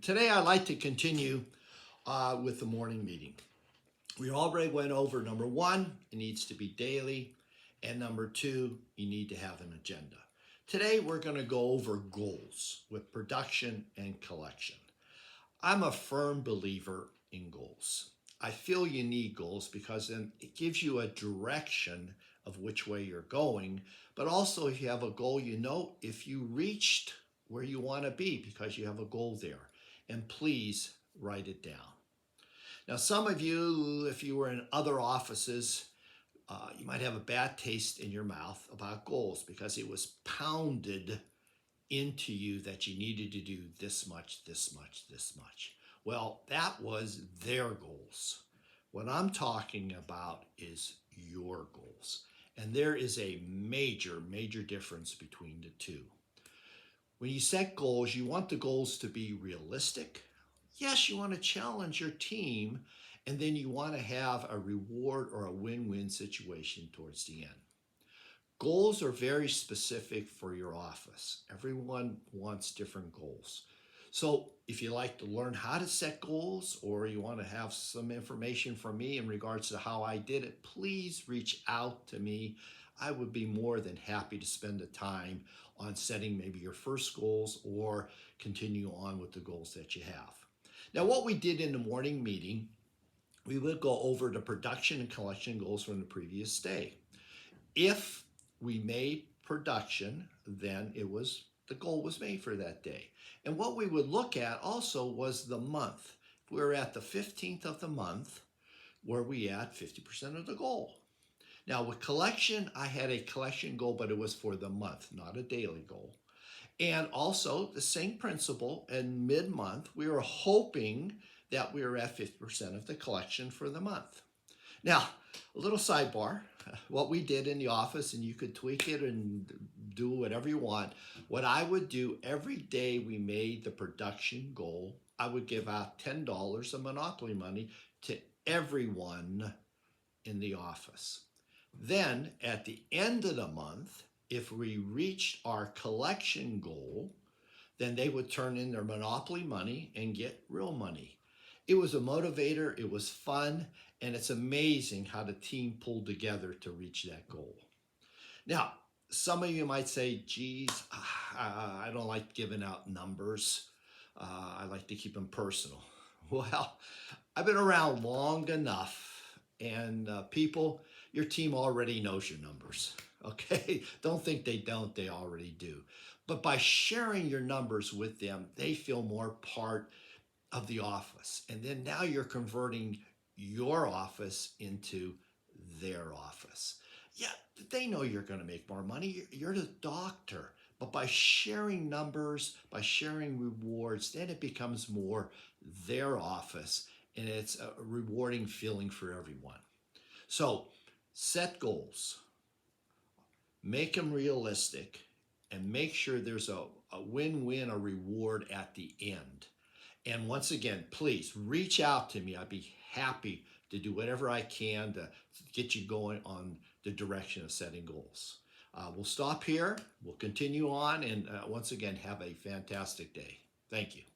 Today I'd like to continue with the morning meeting. We already went over number one, it needs to be daily, and number two, you need to have an agenda. Today we're going to go over goals with production and collection. I'm a firm believer in goals. I feel you need goals because then it gives you a direction of which way you're going, but also if you have a goal, you know if you reached where you want to be because you have a goal there. And please write it down. Now, some of you, if you were in other offices, you might have a bad taste in your mouth about goals because it was pounded into you that you needed to do this much, this much, this much. Well, that was their goals. What I'm talking about is your goals. And there is a major, major difference between the two. When you set goals, you want the goals to be realistic. Yes, you want to challenge your team, and then you want to have a reward or a win-win situation towards the end. Goals are very specific for your office. Everyone wants different goals. So if you like to learn how to set goals or you want to have some information from me in regards to how I did it, please reach out to me. I would be more than happy to spend the time on setting maybe your first goals or continue on with the goals that you have. Now, what we did in the morning meeting, we would go over the production and collection goals from the previous day. If we made production, then the goal was made for that day. And what we would look at also was the month. If we were at the 15th of the month, were we at 50% of the goal? Now with collection, I had a collection goal, but it was for the month, not a daily goal. And also the same principle in mid-month, we were hoping that we were at 50% of the collection for the month. Now, a little sidebar, what we did in the office, and you could tweak it and do whatever you want. What I would do every day we made the production goal, I would give out $10 of Monopoly money to everyone in the office. Then at the end of the month, if we reached our collection goal, then they would turn in their Monopoly money and get real money. It was a motivator, it was fun, and it's amazing how the team pulled together to reach that goal. Now, some of you might say, geez, I don't like giving out numbers. I like to keep them personal. Well, I've been around long enough, and people, your team already knows your numbers, okay? Don't think they don't, they already do. But by sharing your numbers with them, they feel more part of the office. And then now you're converting your office into their office. Yeah, they know you're going to make more money. You're the doctor. But by sharing numbers, by sharing rewards, then it becomes more their office. And it's a rewarding feeling for everyone. So set goals, make them realistic, and make sure there's a win-win, a reward at the end. And once again, please reach out to me. I'd be happy to do whatever I can to get you going on the direction of setting goals. We'll stop here. We'll continue on. And once again, have a fantastic day. Thank you.